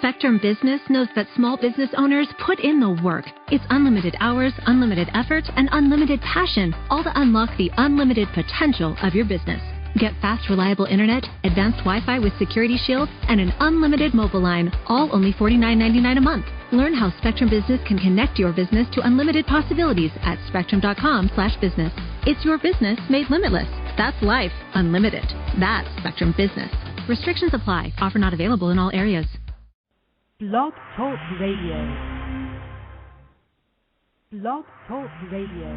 Spectrum Business knows that small business owners put in the work. It's unlimited hours, unlimited effort, and unlimited passion, all to unlock the unlimited potential of your business. Get fast, reliable internet, advanced Wi-Fi with Security Shield, and an unlimited mobile line, all only $49.99 a month. Learn how Spectrum Business can connect your business to unlimited possibilities at spectrum.com/business. It's your business made limitless. That's life unlimited. That's Spectrum Business. Restrictions apply. Offer not available in all areas. Blog Talk Radio. Blog Talk Radio.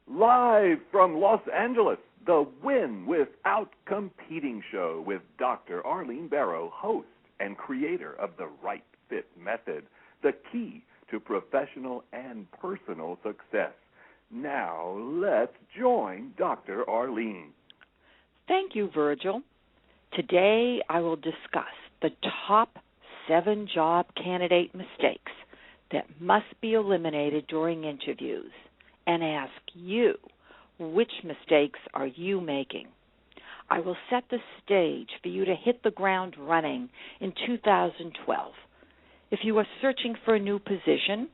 Live from Los Angeles, the Win Without Competing show with Dr. Arlene Barrow, host and creator of the Right Fit Method, the key to professional and personal success. Now, let's join Dr. Arlene. Thank you, Virgil. Today, I will discuss the top 7 job candidate mistakes that must be eliminated during interviews and ask you, which mistakes are you making? I will set the stage for you to hit the ground running in 2012. If you are searching for a new position,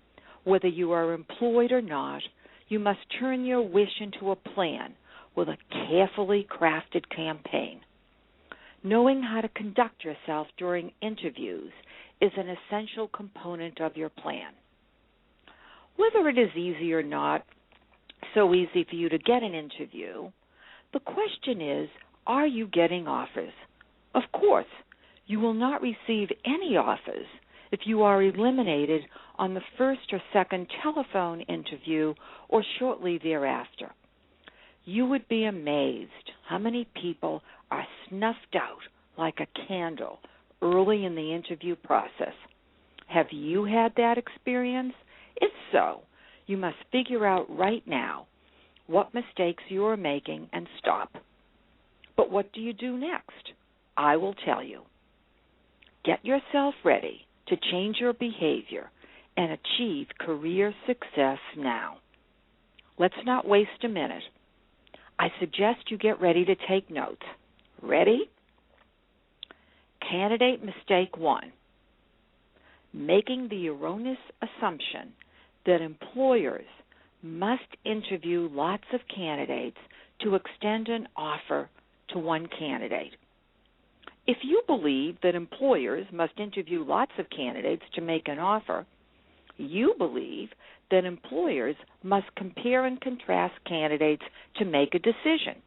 whether you are employed or not, you must turn your wish into a plan with a carefully crafted campaign. Knowing how to conduct yourself during interviews is an essential component of your plan. Whether it is easy or not, so easy for you to get an interview, the question is, are you getting offers? Of course, you will not receive any offers if you are eliminated on the first or second telephone interview or shortly thereafter. You would be amazed how many people are snuffed out like a candle early in the interview process. Have you had that experience? If so, you must figure out right now what mistakes you are making and stop. But what do you do next? I will tell you. Get yourself ready to change your behavior and achieve career success now. Let's not waste a minute. I suggest you get ready to take notes. Ready? Candidate mistake 1. Making the erroneous assumption that employers must interview lots of candidates to extend an offer to one candidate. If you believe that employers must interview lots of candidates to make an offer, you believe that employers must compare and contrast candidates to make a decision.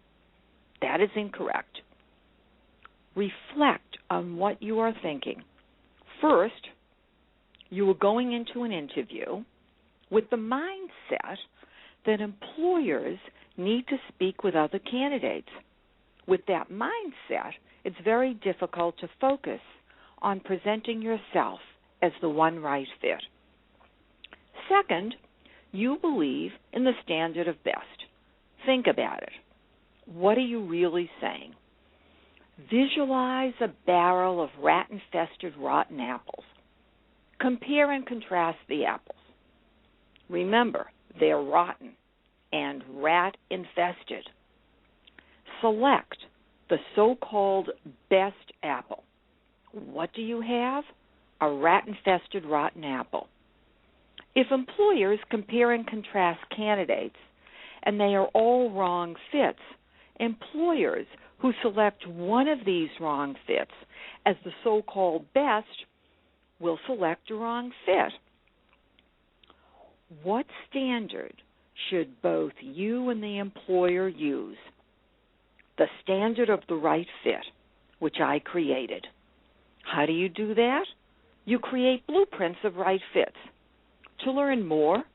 That is incorrect. Reflect on what you are thinking. First, you are going into an interview with the mindset that employers need to speak with other candidates. With that mindset, it's very difficult to focus on presenting yourself as the one right fit. Second, you believe in the standard of best. Think about it. What are you really saying? Visualize a barrel of rat-infested rotten apples. Compare and contrast the apples. Remember, they're rotten and rat-infested. Select the so-called best apple. What do you have? A rat-infested rotten apple. If employers compare and contrast candidates and they are all wrong fits, employers who select one of these wrong fits as the so-called best will select a wrong fit. What standard should both you and the employer use? The standard of the right fit, which I created. How do you do that? You create blueprints of right fits. To learn more,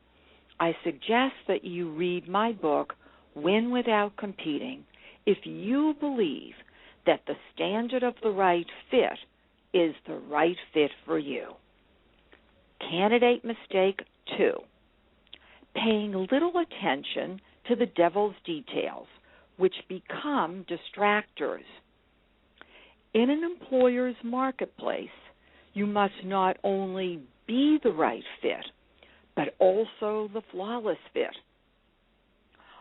I suggest that you read my book, Win Without Competing, if you believe that the standard of the right fit is the right fit for you. Candidate mistake 2. Paying little attention to the devil's details, which become distractors. In an employer's marketplace, you must not only be the right fit, but also the flawless fit.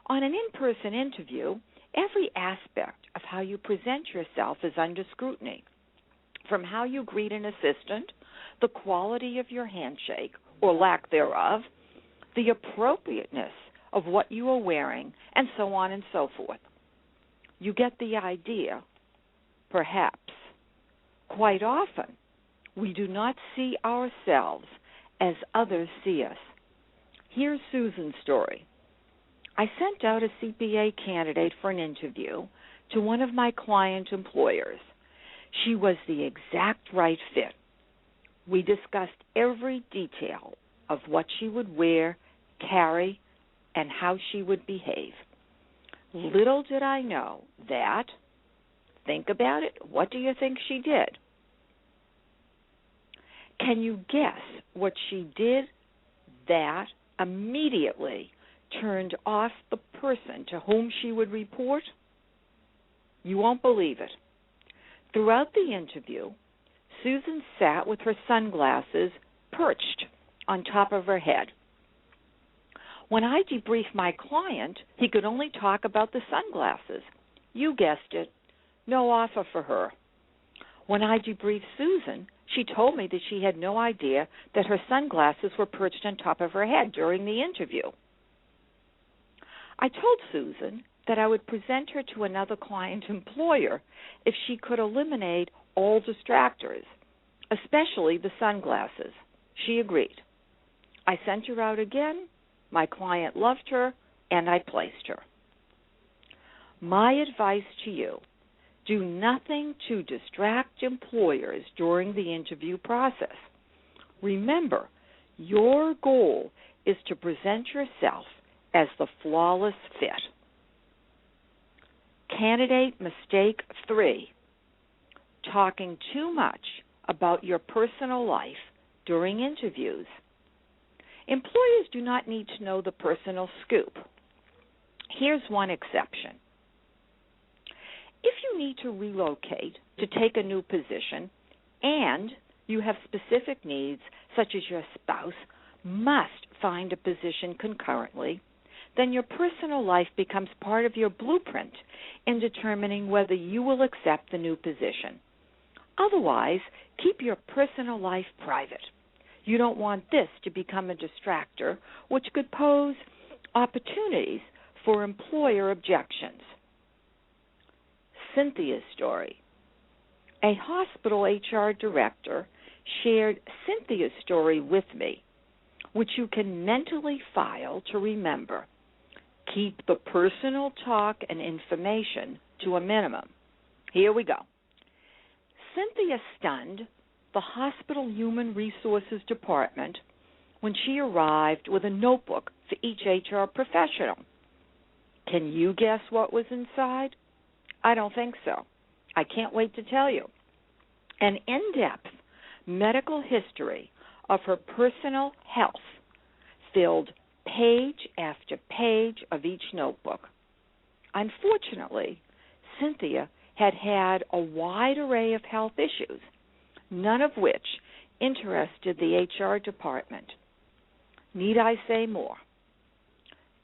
On an in-person interview, every aspect of how you present yourself is under scrutiny, from how you greet an assistant, the quality of your handshake, or lack thereof, the appropriateness of what you are wearing, and so on and so forth. You get the idea, perhaps. Quite often, we do not see ourselves as others see us. Here's Susan's story. I sent out a CPA candidate for an interview to one of my client employers. She was the exact right fit. We discussed every detail of what she would wear, carry, and how she would behave. Little did I know that, think about it, what do you think she did? Can you guess what she did that immediately turned off the person to whom she would report? You won't believe it. Throughout the interview, Susan sat with her sunglasses perched on top of her head. When I debriefed my client, he could only talk about the sunglasses. You guessed it, no offer for her. When I debriefed Susan, she told me that she had no idea that her sunglasses were perched on top of her head during the interview. I told Susan that I would present her to another client employer if she could eliminate all distractors, especially the sunglasses. She agreed. I sent her out again. My client loved her, and I placed her. My advice to you, do nothing to distract employers during the interview process. Remember, your goal is to present yourself as the flawless fit. Candidate mistake 3, talking too much about your personal life during interviews. Employers do not need to know the personal scoop. Here's one exception. If you need to relocate to take a new position and you have specific needs, such as your spouse must find a position concurrently, then your personal life becomes part of your blueprint in determining whether you will accept the new position. Otherwise, keep your personal life private. You don't want this to become a distractor, which could pose opportunities for employer objections. Cynthia's story. A hospital HR director shared Cynthia's story with me, which you can mentally file to remember. Keep the personal talk and information to a minimum. Here we go. Cynthia stunned the hospital human resources department when she arrived with a notebook for each HR professional. Can you guess what was inside? I don't think so. I can't wait to tell you. An in-depth medical history of her personal health filled page after page of each notebook. Unfortunately, Cynthia had had a wide array of health issues, none of which interested the HR department. Need I say more?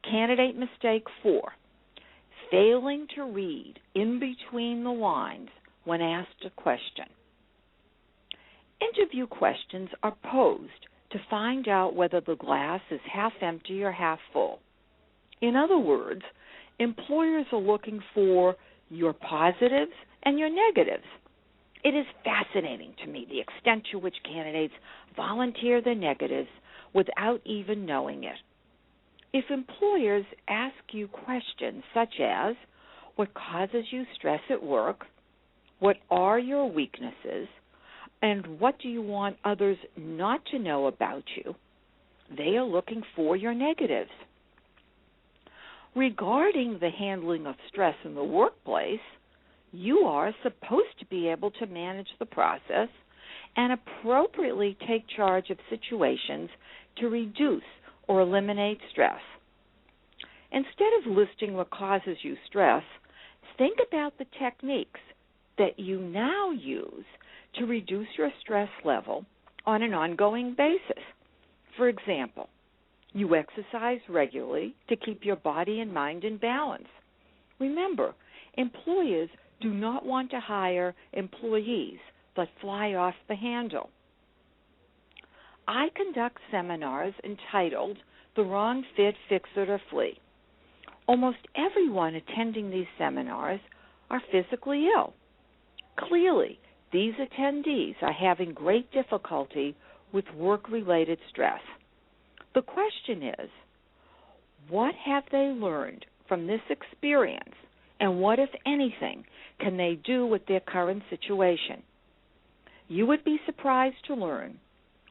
Candidate mistake 4, failing to read in between the lines when asked a question. Interview questions are posed to find out whether the glass is half empty or half full. In other words, employers are looking for your positives and your negatives. It is fascinating to me the extent to which candidates volunteer their negatives without even knowing it. If employers ask you questions such as, what causes you stress at work? What are your weaknesses? And what do you want others not to know about you? They are looking for your negatives. Regarding the handling of stress in the workplace, you are supposed to be able to manage the process and appropriately take charge of situations to reduce or eliminate stress. Instead of listing what causes you stress, think about the techniques that you now use to reduce your stress level on an ongoing basis. For example, You exercise regularly to keep your body and mind in balance. Remember, employers do not want to hire employees that fly off the handle. I conduct seminars entitled The Wrong Fit, Fix It, or Flee. Almost everyone attending these seminars are physically ill. Clearly, these attendees are having great difficulty with work-related stress. The question is, what have they learned from this experience, and what, if anything, can they do with their current situation? You would be surprised to learn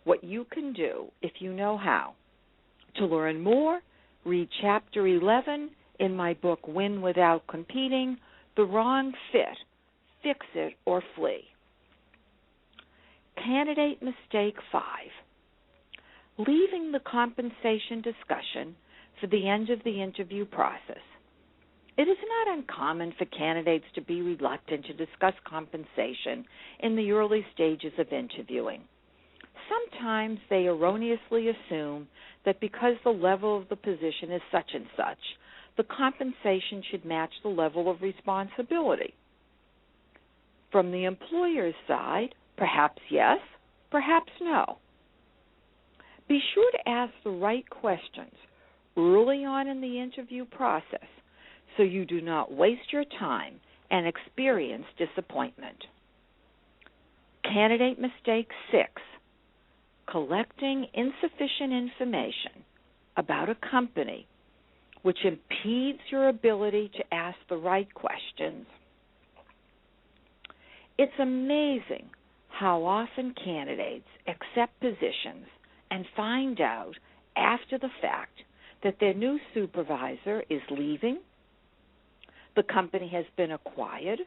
what you can do if you know how. To learn more, read Chapter 11 in my book, Win Without Competing, The Wrong Fit, Fix It, or Flee. Candidate Mistake 5. Leaving the compensation discussion for the end of the interview process. It is not uncommon for candidates to be reluctant to discuss compensation in the early stages of interviewing. Sometimes they erroneously assume that because the level of the position is such and such, the compensation should match the level of responsibility. From the employer's side, perhaps yes, perhaps no. Be sure to ask the right questions early on in the interview process so you do not waste your time and experience disappointment. Candidate Mistake 6. Collecting insufficient information about a company which impedes your ability to ask the right questions. It's amazing how often candidates accept positions and find out after the fact that their new supervisor is leaving, the company has been acquired,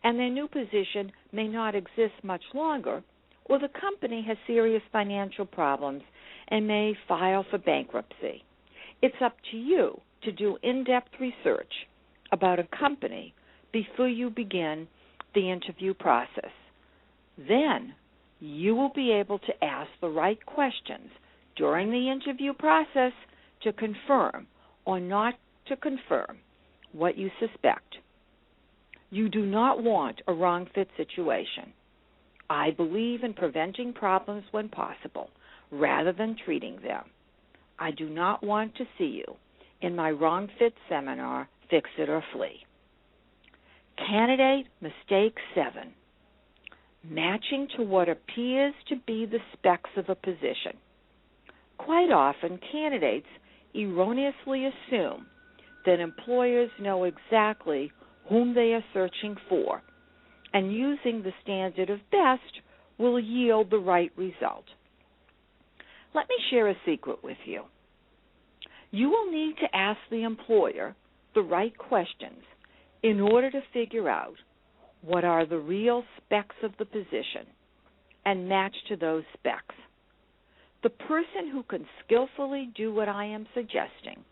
and their new position may not exist much longer, or the company has serious financial problems and may file for bankruptcy. It's up to you to do in-depth research about a company before you begin the interview process. Then you will be able to ask the right questions during the interview process to confirm or not to confirm what you suspect. You do not want a wrong fit situation. I believe in preventing problems when possible rather than treating them. I do not want to see you in my wrong fit seminar, Fix It or Flee. Candidate Mistake 7. Matching to what appears to be the specs of a position. Quite often, candidates erroneously assume that employers know exactly whom they are searching for, and using the standard of best will yield the right result. Let me share a secret with you. You will need to ask the employer the right questions in order to figure out what are the real specs of the position and match to those specs. The person who can skillfully do what I am suggesting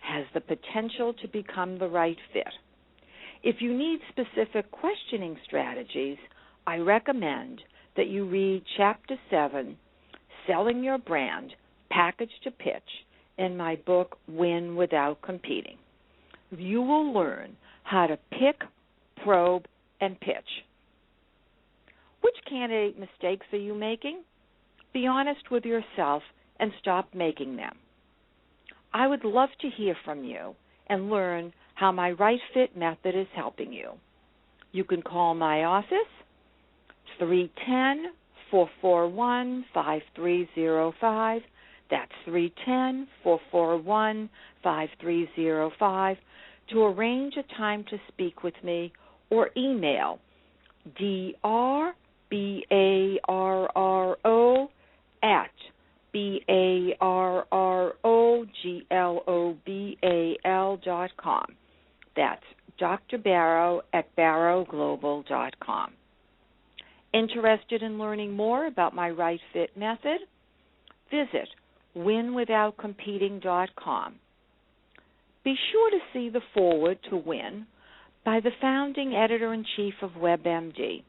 has the potential to become the right fit. If you need specific questioning strategies, I recommend that you read Chapter 7, Selling Your Brand, Package to Pitch, in my book, Win Without Competing. You will learn how to pick, probe, and pitch. Which candidate mistakes are you making? Be honest with yourself and stop making them. I would love to hear from you and learn how my right fit method is helping you. You can call my office, 310-441-5305. That's 310-441-5305 to arrange a time to speak with me, or email drbarroglobal.com. That's Dr. Barrow at barrowglobal.com. Interested in learning more about my right fit method? Visit winwithoutcompeting.com. Be sure to see the foreword to Win by the founding editor-in-chief of WebMD.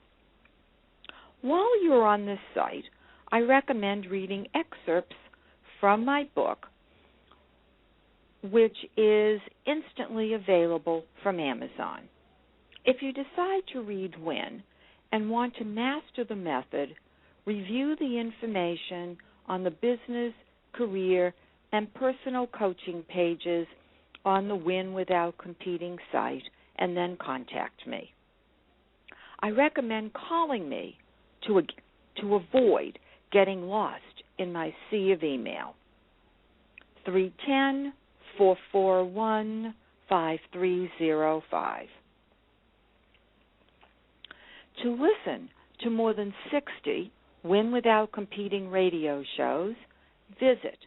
While you're on this site, I recommend reading excerpts from my book, which is instantly available from Amazon. If you decide to read Win and want to master the method, review the information on the business, career, and personal coaching pages on the Win Without Competing site, and then contact me. I recommend calling me to avoid getting lost in my sea of email. 310-441-5305. To listen to more than 60 Win Without Competing radio shows, visit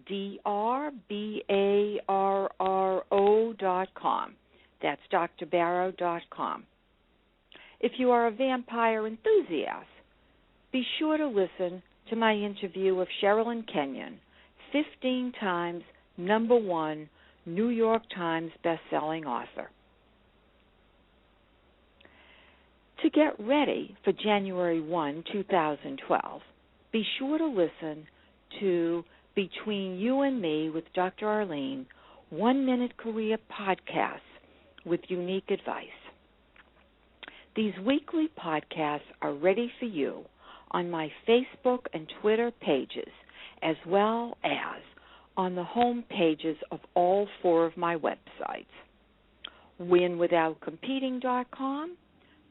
drbarro.com. That's drbarrow.com. If you are a vampire enthusiast, be sure to listen to my interview of Sherilyn Kenyon, 15 times #1 New York Times bestselling author. To get ready for January 1, 2012, be sure to listen to Between You and Me with Dr. Arlene, 1-minute career podcasts with unique advice. These weekly podcasts are ready for you on my Facebook and Twitter pages, as well as on the home pages of all 4 of my websites, winwithoutcompeting.com,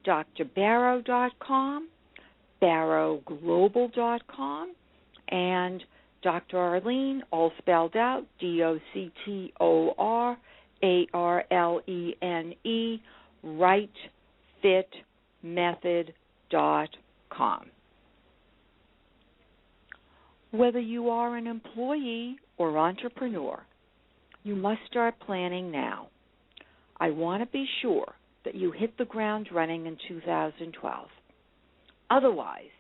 drbarrow.com, barrowglobal.com, and Dr. Arlene, all spelled out, DOCTORARLENE, rightfitmethod.com. Whether you are an employee or entrepreneur, you must start planning now. I want to be sure that you hit the ground running in 2012. Otherwise,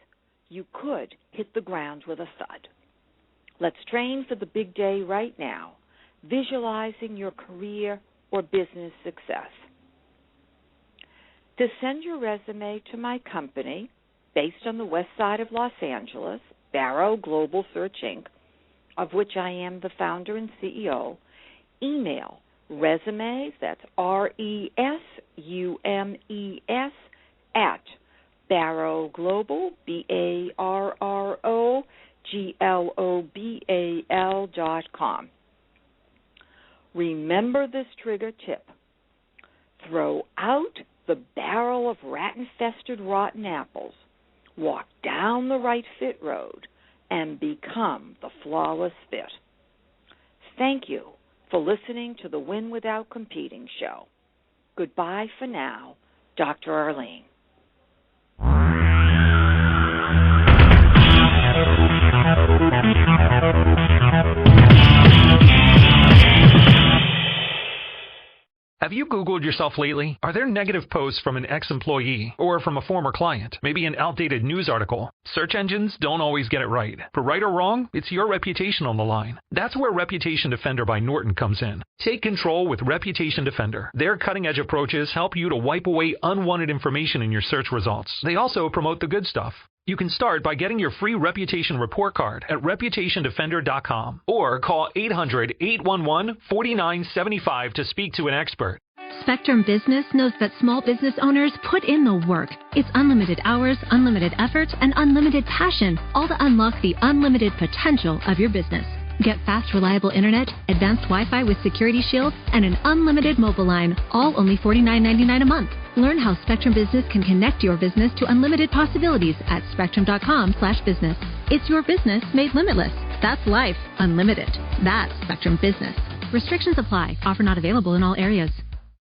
you could hit the ground with a thud. Let's train for the big day right now, visualizing your career or business success. To send your resume to my company, based on the west side of Los Angeles, Barrow Global Search Inc., of which I am the founder and CEO, email resumes, that's RESUMES, at Barrow Global, BARROGLOBAL.com. Remember this trigger tip. Throw out the barrel of rat-infested rotten apples, walk down the right fit road, and become the flawless fit. Thank you for listening to the Win Without Competing show. Goodbye for now, Dr. Arlene. Have you Googled yourself lately? Are there negative posts from an ex-employee or from a former client? Maybe an outdated news article? Search engines don't always get it right. For right or wrong, it's your reputation on the line. That's where Reputation Defender by Norton comes in. Take control with Reputation Defender. Their cutting-edge approaches help you to wipe away unwanted information in your search results. They also promote the good stuff. You can start by getting your free reputation report card at reputationdefender.com or call 800-811-4975 to speak to an expert. Spectrum Business knows that small business owners put in the work. It's unlimited hours, unlimited effort, and unlimited passion, all to unlock the unlimited potential of your business. Get fast, reliable internet, advanced Wi-Fi with Security Shield, and an unlimited mobile line, all only $49.99 a month. Learn how Spectrum Business can connect your business to unlimited possibilities at spectrum.com/business. It's your business made limitless. That's life unlimited. That's Spectrum Business. Restrictions apply. Offer not available in all areas.